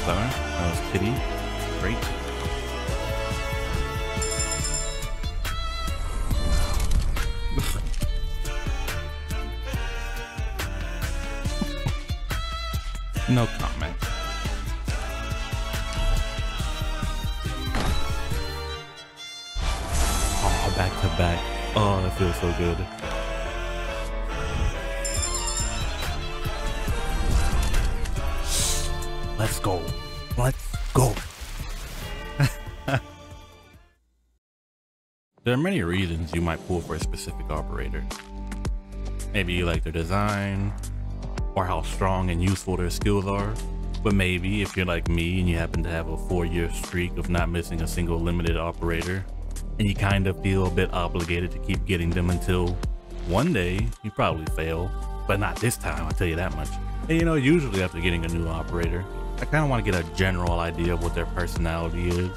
Star. That was Kitty. Great. No comment. Oh, back to back. Oh, that feels so good. Let's go. Let's go. There are many reasons you might pull for a specific operator. Maybe you like their design, or how strong and useful their skills are. But maybe if you're like me and you happen to have a 4-year streak of not missing a single limited operator, and you kind of feel a bit obligated to keep getting them until one day you probably fail, but not this time, I'll tell you that much. And you know, usually after getting a new operator, I kind of want to get a general idea of what their personality is.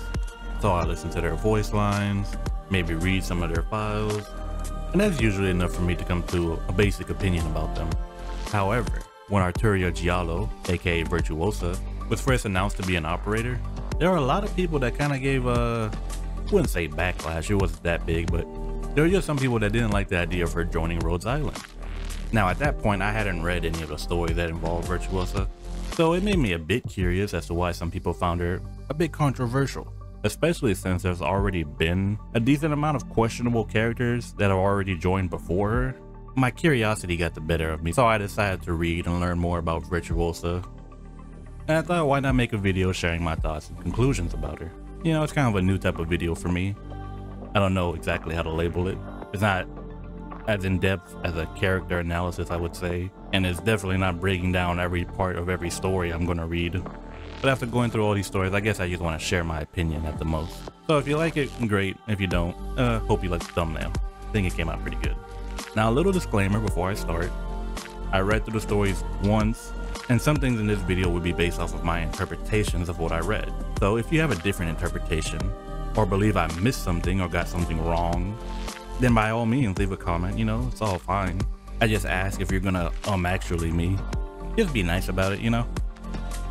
So I listen to their voice lines, maybe read some of their files, and that's usually enough for me to come to a basic opinion about them. However, when Arturia Giallo, aka Virtuosa, was first announced to be an operator, there were a lot of people that kind of gave I wouldn't say backlash, it wasn't that big, but there were just some people that didn't like the idea of her joining Rhodes Island. Now at that point I hadn't read any of the stories that involved Virtuosa, so it made me a bit curious as to why some people found her a bit controversial, especially since there's already been a decent amount of questionable characters that have already joined before her. My curiosity got the better of me, so I decided to read and learn more about Virtuosa. And I thought, why not make a video sharing my thoughts and conclusions about her? You know, it's kind of a new type of video for me. I don't know exactly how to label it. It's not as in-depth as a character analysis, I would say, and it's definitely not breaking down every part of every story I'm going to read. But after going through all these stories, I guess I just want to share my opinion at the most. So if you like it, great. If you don't, hope you like the thumbnail. I think it came out pretty good. Now, a little disclaimer before I start. I read through the stories once, and some things in this video would be based off of my interpretations of what I read. So if you have a different interpretation, or believe I missed something or got something wrong, then by all means leave a comment, you know, it's all fine. I just ask if you're gonna actually me. Just be nice about it, you know?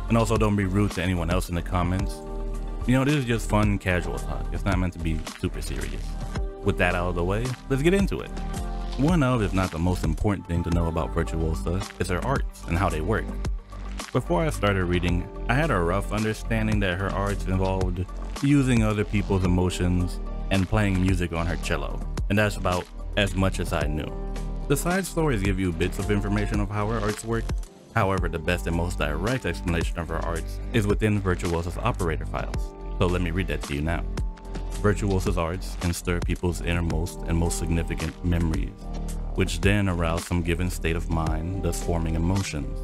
And also don't be rude to anyone else in the comments. You know, this is just fun, casual talk. It's not meant to be super serious. With that out of the way, let's get into it. One of, if not the most important thing to know about Virtuosa is her arts and how they work. Before I started reading, I had a rough understanding that her arts involved using other people's emotions and playing music on her cello, and that's about as much as I knew. The side stories give you bits of information of how her arts work. However, the best and most direct explanation of her arts is within Virtuosa's operator files. So let me read that to you now. Virtuosa's arts can stir people's innermost and most significant memories, which then arouse some given state of mind, thus forming emotions.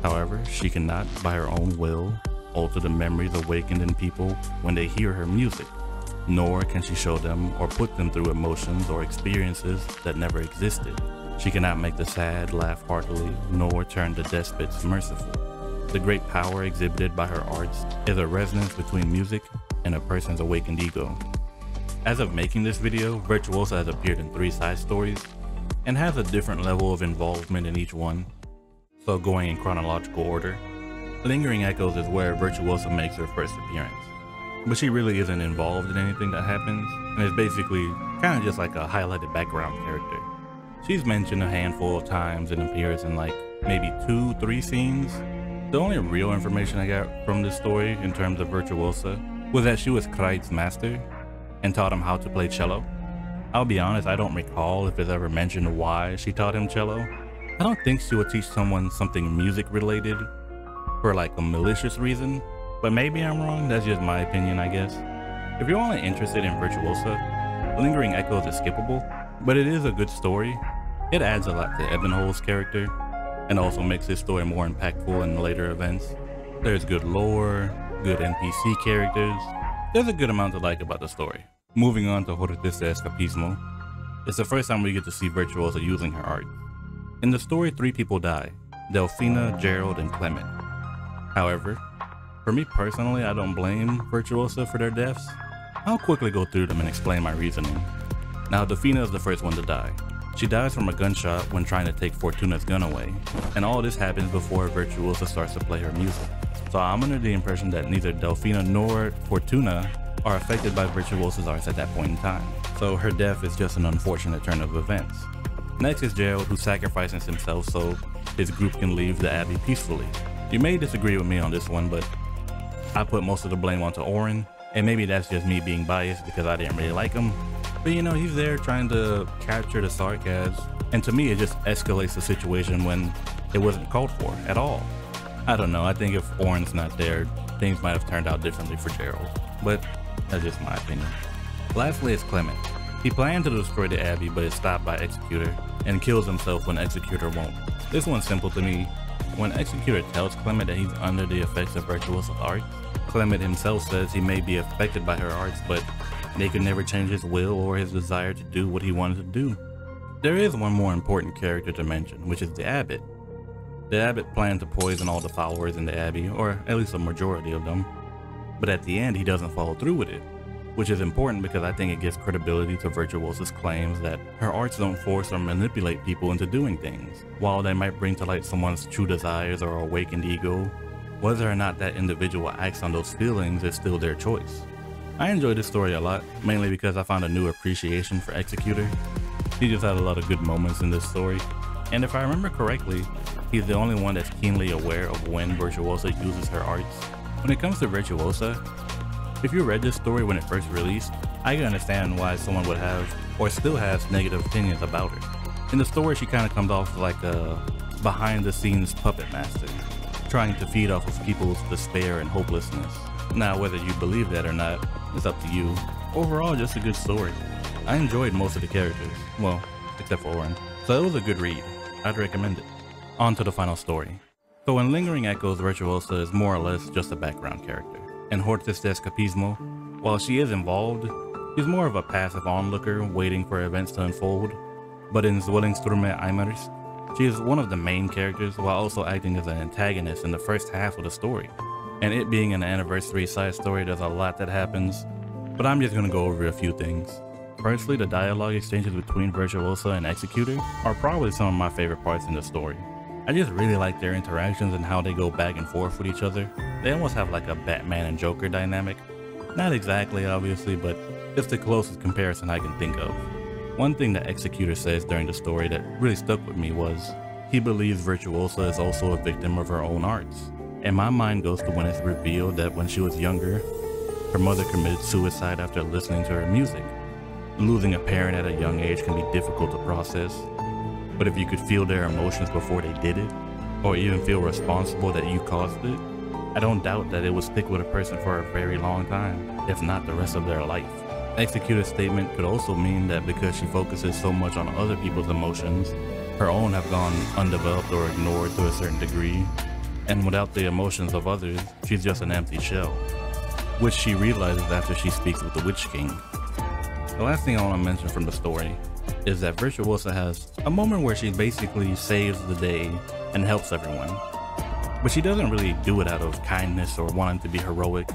However, she cannot, by her own will, alter the memories awakened in people when they hear her music, nor can she show them or put them through emotions or experiences that never existed. She cannot make the sad laugh heartily, nor turn the despots merciful. The great power exhibited by her arts is a resonance between music and a person's awakened ego. As of making this video, Virtuosa has appeared in 3 side stories and has a different level of involvement in each one. So going in chronological order, Lingering Echoes is where Virtuosa makes her first appearance. But she really isn't involved in anything that happens, and is basically kind of just like a highlighted background character. She's mentioned a handful of times and appears in like maybe 2-3 scenes. The only real information I got from this story in terms of Virtuosa was that she was Arknights' master and taught him how to play cello. I'll be honest, I don't recall if it's ever mentioned why she taught him cello. I don't think she would teach someone something music related for like a malicious reason, but maybe I'm wrong. That's just my opinion, I guess. If you're only interested in Virtuosa, Lingering Echoes is skippable, but it is a good story. It adds a lot to Ebenholz's character and also makes his story more impactful in later events. There's good lore, good NPC characters. There's a good amount to like about the story. Moving on to Virtuosa Escapismo, it's the first time we get to see Virtuosa using her art. In the story, 3 people die: Delphina, Gerald, and Clement. However, for me personally, I don't blame Virtuosa for their deaths. I'll quickly go through them and explain my reasoning. Now, Delphina is the first one to die. She dies from a gunshot when trying to take Fortuna's gun away, and all this happens before Virtuosa starts to play her music. So I'm under the impression that neither Delfina nor Fortuna are affected by Virtuosa's arts at that point in time, so her death is just an unfortunate turn of events. Next is Gerald, who sacrifices himself so his group can leave the Abbey peacefully. You may disagree with me on this one, but I put most of the blame onto Oren, and maybe that's just me being biased because I didn't really like him. But you know, he's there trying to capture the sarcasm, and to me it just escalates the situation when it wasn't called for at all. I don't know, I think if Oren's not there, things might have turned out differently for Gerald, but that's just my opinion. Lastly is Clement. He planned to destroy the Abbey but is stopped by Executor and kills himself when Executor won't. This one's simple to me. When Executor tells Clement that he's under the effects of Virtuosa's arts, Clement himself says he may be affected by her arts, but they could never change his will or his desire to do what he wanted to do. There is one more important character to mention, which is the Abbot. The Abbot planned to poison all the followers in the Abbey, or at least a majority of them, but at the end he doesn't follow through with it, which is important because I think it gives credibility to Virtuosa's claims that her arts don't force or manipulate people into doing things. While they might bring to light someone's true desires or awakened ego, whether or not that individual acts on those feelings is still their choice. I enjoyed this story a lot, mainly because I found a new appreciation for Executor. He just had a lot of good moments in this story, and if I remember correctly, he's the only one that's keenly aware of when Virtuosa uses her arts. When it comes to Virtuosa, if you read this story when it first released, I can understand why someone would have, or still has, negative opinions about her. In the story, she kind of comes off like a behind-the-scenes puppet master, trying to feed off of people's despair and hopelessness. Now, whether you believe that or not, is up to you. Overall, just a good story. I enjoyed most of the characters, well, except for Oren, so it was a good read. I'd recommend it. On to the final story. So in Lingering Echoes, Virtuosa is more or less just a background character. In Hortus de Escapismo, while she is involved, she's more of a passive onlooker waiting for events to unfold. But in Zwillingsturme Eimers, she is one of the main characters while also acting as an antagonist in the first half of the story. And it being an anniversary side story, there's a lot that happens, but I'm just gonna go over a few things. Firstly, the dialogue exchanges between Virtuosa and Executor are probably some of my favorite parts in the story. I just really like their interactions and how they go back and forth with each other. They almost have like a Batman and Joker dynamic. Not exactly, obviously, but it's the closest comparison I can think of. One thing that Executor says during the story that really stuck with me was, he believes Virtuosa is also a victim of her own arts. And my mind goes to when it's revealed that when she was younger, her mother committed suicide after listening to her music. Losing a parent at a young age can be difficult to process, but if you could feel their emotions before they did it, or even feel responsible that you caused it, I don't doubt that it would stick with a person for a very long time, if not the rest of their life. Executor's statement could also mean that because she focuses so much on other people's emotions, her own have gone undeveloped or ignored to a certain degree, and without the emotions of others, she's just an empty shell, which she realizes after she speaks with the Witch King. The last thing I want to mention from the story is that Virtuosa has a moment where she basically saves the day and helps everyone. But she doesn't really do it out of kindness or wanting to be heroic.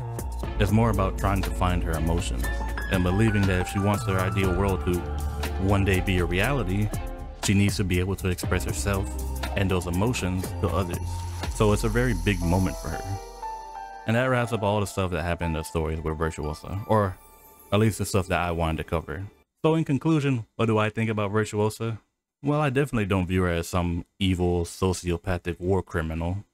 It's more about trying to find her emotions and believing that if she wants her ideal world to one day be a reality, she needs to be able to express herself and those emotions to others. So it's a very big moment for her. And that wraps up all the stuff that happened in the stories with Virtuosa, or at least the stuff that I wanted to cover. So in conclusion, what do I think about Virtuosa? Well, I definitely don't view her as some evil, sociopathic war criminal.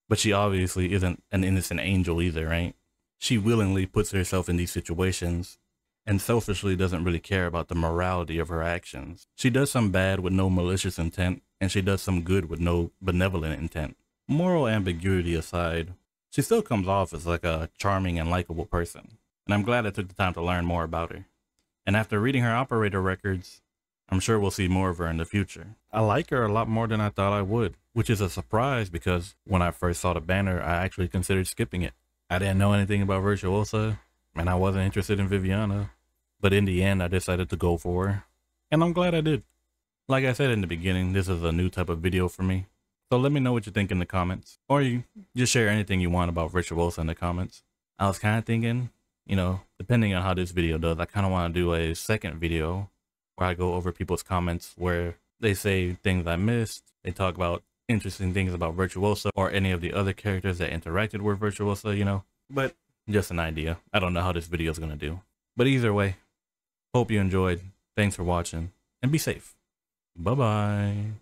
But she obviously isn't an innocent angel either, right? She willingly puts herself in these situations and selfishly doesn't really care about the morality of her actions. She does some bad with no malicious intent, and she does some good with no benevolent intent. Moral ambiguity aside, she still comes off as like a charming and likable person. And I'm glad I took the time to learn more about her. And after reading her operator records, I'm sure we'll see more of her in the future. I like her a lot more than I thought I would, which is a surprise because when I first saw the banner, I actually considered skipping it. I didn't know anything about Virtuosa, and I wasn't interested in Viviana, but in the end, I decided to go for her, and I'm glad I did. Like I said in the beginning, this is a new type of video for me, so let me know what you think in the comments, or you just share anything you want about Virtuosa in the comments. I was kind of thinking, you know, depending on how this video does, I kind of want to do a second video where I go over people's comments where They say things I missed. They talk about interesting things about Virtuosa or any of the other characters that interacted with Virtuosa, you know. But just an idea. I don't know how this video is going to do. But either way, hope you enjoyed. Thanks for watching and be safe. Bye-bye.